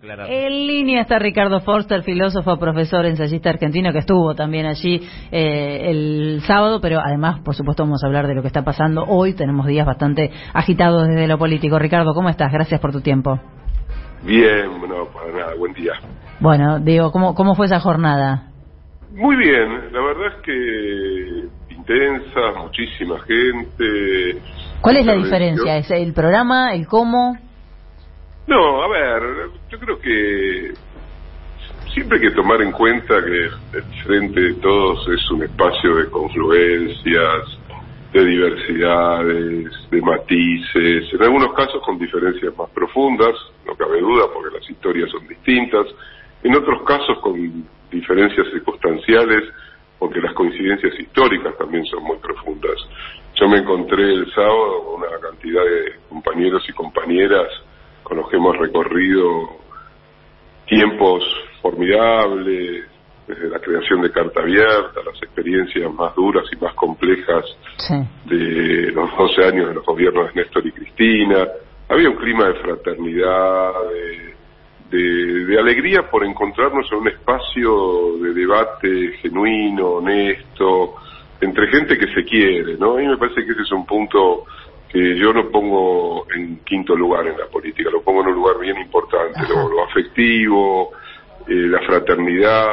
aclarar. En línea está Ricardo Forster, filósofo, profesor, ensayista argentino, que estuvo también allí el sábado, pero además, por supuesto, vamos a hablar de lo que está pasando hoy. Tenemos días bastante agitados desde lo político. Ricardo, ¿cómo estás? Gracias por tu tiempo. Bien, no, para nada, buen día. Bueno, digo, ¿cómo fue esa jornada? Muy bien, la verdad es que intensa, muchísima gente. ¿Cuál es la diferencia? ¿Es el programa, el cómo? No, a ver, yo creo que siempre hay que tomar en cuenta que el Frente de Todos es un espacio de confluencias, de diversidades, de matices, en algunos casos con diferencias más profundas, no cabe duda, porque las historias son distintas, en otros casos con diferencias circunstanciales, porque las coincidencias históricas también son muy profundas. Yo me encontré el sábado con una cantidad de compañeros y compañeras con los que hemos recorrido tiempos formidables, desde la creación de Carta Abierta, las experiencias más duras y más complejas de los 12 años de los gobiernos de Néstor y Cristina. Había un clima de fraternidad, de alegría por encontrarnos en un espacio de debate genuino, honesto, entre gente que se quiere, ¿no? A mí me parece que ese es un punto que yo no pongo en quinto lugar en la política, lo pongo en un lugar bien importante, lo afectivo, la fraternidad,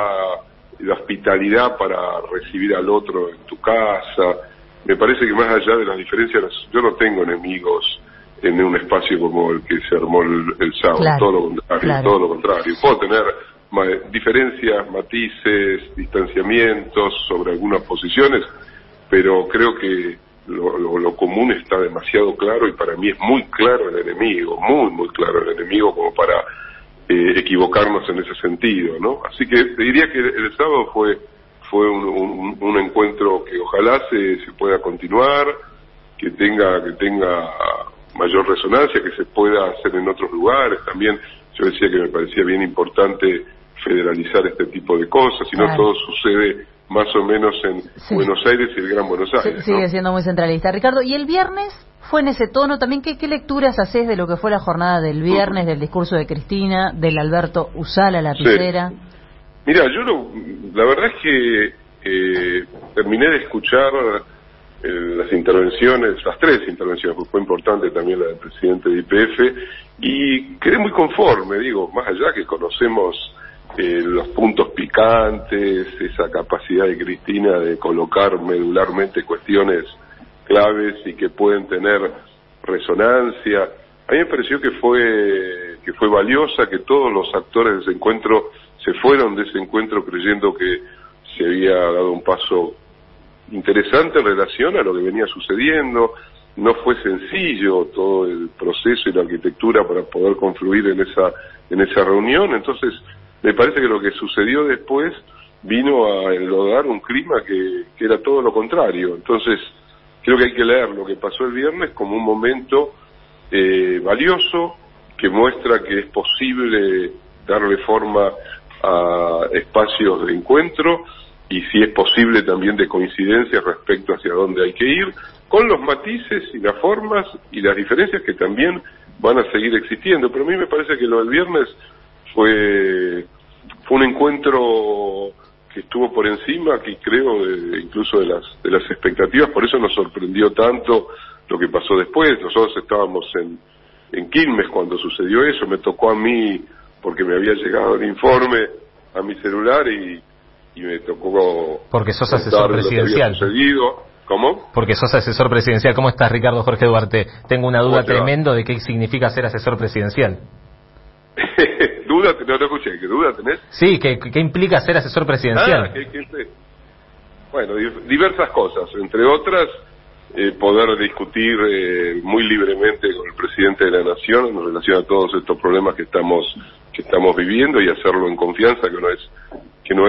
la hospitalidad para recibir al otro en tu casa. Me parece que más allá de las diferencias, yo no tengo enemigos en un espacio como el que se armó el sábado, claro, todo lo contrario. Puedo tener diferencias, matices, distanciamientos sobre algunas posiciones, pero creo que lo común está demasiado claro, y para mí es muy claro el enemigo, muy claro el enemigo como para equivocarnos en ese sentido, ¿no? Así que te diría que el sábado fue un encuentro que ojalá se pueda continuar, que tenga mayor resonancia, que se pueda hacer en otros lugares. También yo decía que me parecía bien importante federalizar este tipo de cosas, si no todo sucede más o menos en Buenos Aires y el Gran Buenos Aires. Sigue siendo muy centralista. Ricardo, ¿y el viernes fue en ese tono también? ¿Qué lecturas haces de lo que fue la jornada del viernes, del discurso de Cristina, del Alberto Usala, lapicera? Mira, la verdad es que terminé de escuchar las intervenciones, las tres intervenciones, porque fue importante también la del presidente de YPF, y quedé muy conforme, digo, más allá que conocemos los puntos picantes, esa capacidad de Cristina de colocar medularmente cuestiones claves y que pueden tener resonancia. A mí me pareció que fue valiosa, que todos los actores de ese encuentro se fueron de ese encuentro creyendo que se había dado un paso interesante en relación a lo que venía sucediendo. No fue sencillo todo el proceso y la arquitectura para poder confluir en esa reunión. Entonces me parece que lo que sucedió después vino a enlodar un clima que era todo lo contrario. Entonces creo que hay que leer lo que pasó el viernes como un momento valioso, que muestra que es posible darle forma a espacios de encuentro, y si es posible también de coincidencia respecto hacia dónde hay que ir, con los matices y las formas y las diferencias que también van a seguir existiendo. Pero a mí me parece que lo del viernes fue un encuentro que estuvo por encima, que creo incluso de las expectativas. Por eso nos sorprendió tanto lo que pasó después. Nosotros estábamos en Quilmes cuando sucedió eso, me tocó a mí porque me había llegado el informe a mi celular y me tocó... Porque sos asesor presidencial. ¿Cómo? Porque sos asesor presidencial. ¿Cómo estás, Ricardo Jorge Duarte? Tengo una duda tremenda de qué significa ser asesor presidencial. ¿Duda? No escuché. ¿Qué duda tenés? Sí, ¿qué implica ser asesor presidencial? Bueno, diversas cosas. Entre otras, poder discutir muy libremente con el presidente de la Nación en relación a todos estos problemas que estamos viviendo, y hacerlo en confianza, que no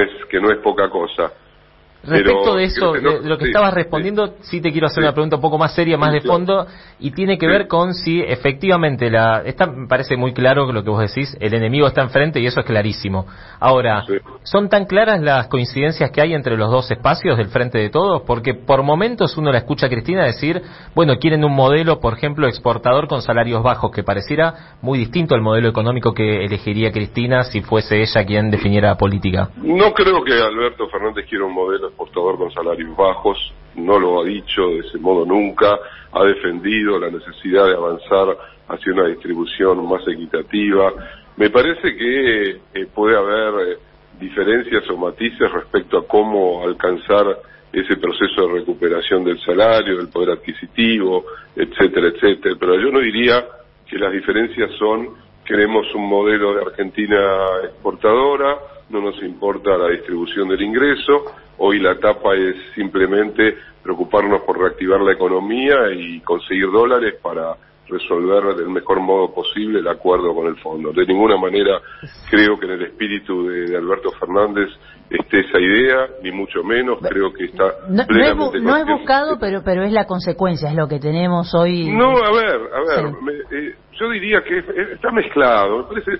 es poca cosa. Respecto de eso, de lo que estabas respondiendo, sí te quiero hacer una pregunta un poco más seria, más de fondo, y tiene que ver con si efectivamente me parece muy claro lo que vos decís, el enemigo está enfrente y eso es clarísimo. Ahora, ¿son tan claras las coincidencias que hay entre los dos espacios del Frente de Todos? Porque por momentos uno la escucha a Cristina decir, bueno, quieren un modelo, por ejemplo, exportador con salarios bajos, que pareciera muy distinto al modelo económico que elegiría Cristina si fuese ella quien definiera la política. No creo que Alberto Fernández quiera un modelo exportador con salarios bajos, no lo ha dicho de ese modo nunca, ha defendido la necesidad de avanzar hacia una distribución más equitativa. Me parece que puede haber diferencias o matices respecto a cómo alcanzar ese proceso de recuperación del salario, del poder adquisitivo, etcétera, etcétera. Pero yo no diría que las diferencias son, queremos un modelo de Argentina exportadora, no nos importa la distribución del ingreso, hoy la etapa es simplemente preocuparnos por reactivar la economía y conseguir dólares para resolver del mejor modo posible el acuerdo con el fondo. De ninguna manera creo que en el espíritu de Alberto Fernández esté esa idea, ni mucho menos, creo que está plenamente no es buscado, pero es la consecuencia, es lo que tenemos hoy. No, a ver, yo diría que está mezclado, me parece.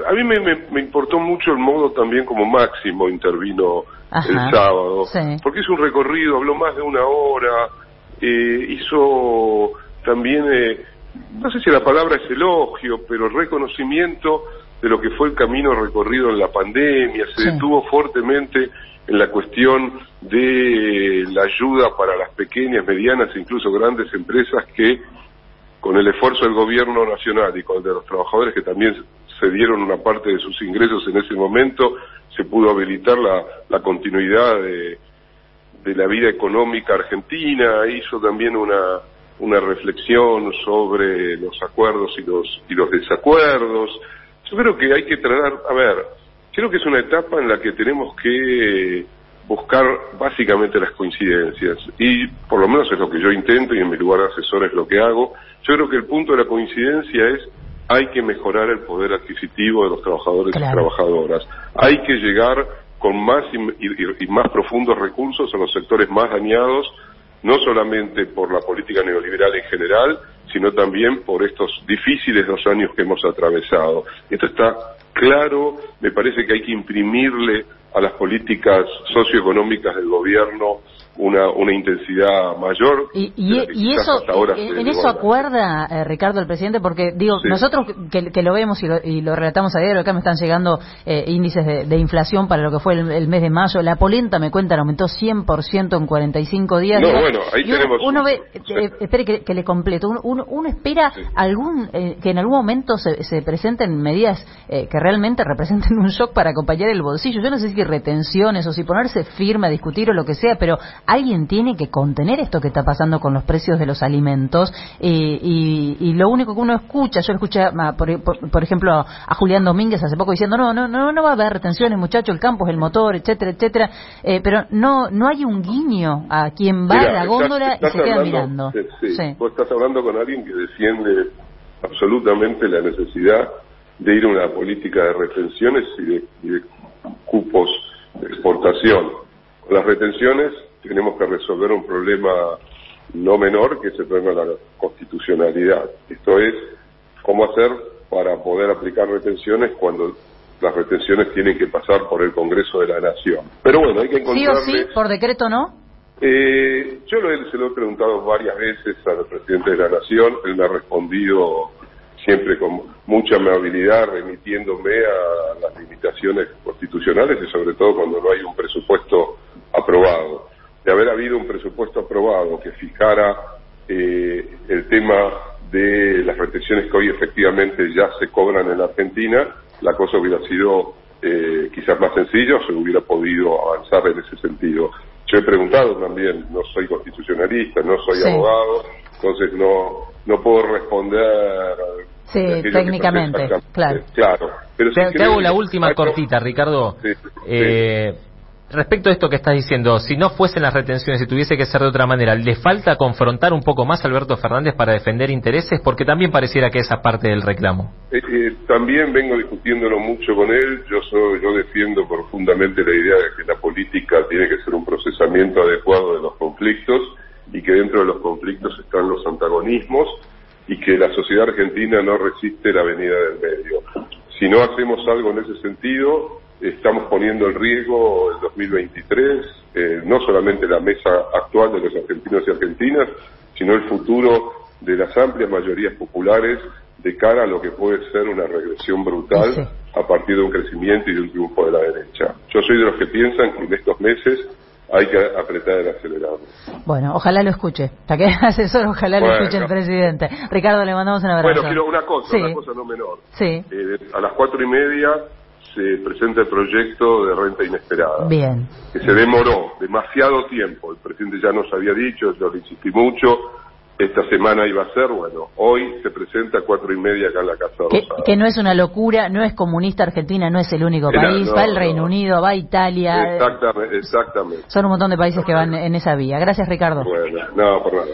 A mí me importó mucho el modo también como Máximo intervino el sábado, porque hizo un recorrido, habló más de una hora, hizo también, no sé si la palabra es elogio, pero reconocimiento de lo que fue el camino recorrido en la pandemia, se detuvo fuertemente en la cuestión de la ayuda para las pequeñas, medianas e incluso grandes empresas que, con el esfuerzo del gobierno nacional y con el de los trabajadores que también cedieron una parte de sus ingresos en ese momento, se pudo habilitar la continuidad de la vida económica argentina. Hizo también una reflexión sobre los acuerdos y los desacuerdos. Yo creo que hay que creo que es una etapa en la que tenemos que buscar básicamente las coincidencias, y por lo menos es lo que yo intento, y en mi lugar de asesor es lo que hago. Yo creo que el punto de la coincidencia es: hay que mejorar el poder adquisitivo de los trabajadores y trabajadoras, hay que llegar con más y más profundos recursos a los sectores más dañados, no solamente por la política neoliberal en general, sino también por estos difíciles 2 años que hemos atravesado. Esto está claro, me parece que hay que imprimirle a las políticas socioeconómicas del gobierno una intensidad mayor. Y eso, en eso acuerda, Ricardo, el presidente, porque digo, nosotros que lo vemos y lo relatamos a diario, acá me están llegando índices de inflación para lo que fue el mes de mayo, la polenta me cuentan aumentó 100% en 45 días. No, bueno, ahí tenemos... Uno ve, espere que le completo, uno espera que en algún momento se presenten medidas que realmente representen un shock para acompañar el bolsillo. Yo no sé si retenciones o si ponerse firme a discutir o lo que sea, pero alguien tiene que contener esto que está pasando con los precios de los alimentos, y lo único que uno escucha, yo escuché por ejemplo a Julián Domínguez hace poco diciendo no va a haber retenciones, muchachos, el campo es el motor, etcétera, etcétera, pero no hay un guiño a quien va a la góndola y se queda mirando. Sí. Vos estás hablando con alguien que defiende absolutamente la necesidad de ir a una política de retenciones y de cupos de exportación. Con las retenciones tenemos que resolver un problema no menor, que es el problema de la constitucionalidad. Esto es, cómo hacer para poder aplicar retenciones cuando las retenciones tienen que pasar por el Congreso de la Nación. Pero bueno, hay que encontrarle... ¿Sí o sí? ¿Por decreto no? Yo se lo he preguntado varias veces al presidente de la Nación, él me ha respondido siempre con mucha amabilidad, remitiéndome a las limitaciones constitucionales y sobre todo cuando no hay un presupuesto aprobado. De haber habido un presupuesto aprobado que fijara el tema de las retenciones que hoy efectivamente ya se cobran en la Argentina, la cosa hubiera sido quizás más sencilla, o se hubiera podido avanzar en ese sentido. Yo he preguntado también, no soy constitucionalista, no soy abogado, entonces no puedo responder. Sí, técnicamente, claro. Pero te hago la última cortita, Ricardo. respecto a esto que estás diciendo, si no fuesen las retenciones, si tuviese que ser de otra manera, ¿le falta confrontar un poco más a Alberto Fernández para defender intereses? Porque también pareciera que esa parte del reclamo. También vengo discutiéndolo mucho con él. Yo defiendo profundamente la idea de que la política tiene que ser un procesamiento adecuado de los conflictos y que dentro de los conflictos están los antagonismos y que la sociedad argentina no resiste la venida del medio. Si no hacemos algo en ese sentido, estamos poniendo en riesgo el 2023, no solamente la mesa actual de los argentinos y argentinas, sino el futuro de las amplias mayorías populares de cara a lo que puede ser una regresión brutal a partir de un crecimiento y de un triunfo de la derecha. Yo soy de los que piensan que en estos meses hay que apretar el acelerador. Bueno, ojalá lo escuche. Ya que asesor, ojalá lo escuche el presidente. Ricardo, le mandamos un abrazo. Bueno, quiero una cosa no menor. Sí. A las 4:30 se presenta el proyecto de renta inesperada. Bien. Que se demoró demasiado tiempo. El presidente ya nos había dicho, yo le insistí mucho. Esta semana iba a ser, bueno, hoy se presenta a 4:30 acá en la Casa Rosada. Que no es una locura, no es comunista Argentina, no es el único país, va el Reino Unido, va Italia. Exactamente. Son un montón de países que van en esa vía. Gracias, Ricardo. Bueno, no, por nada.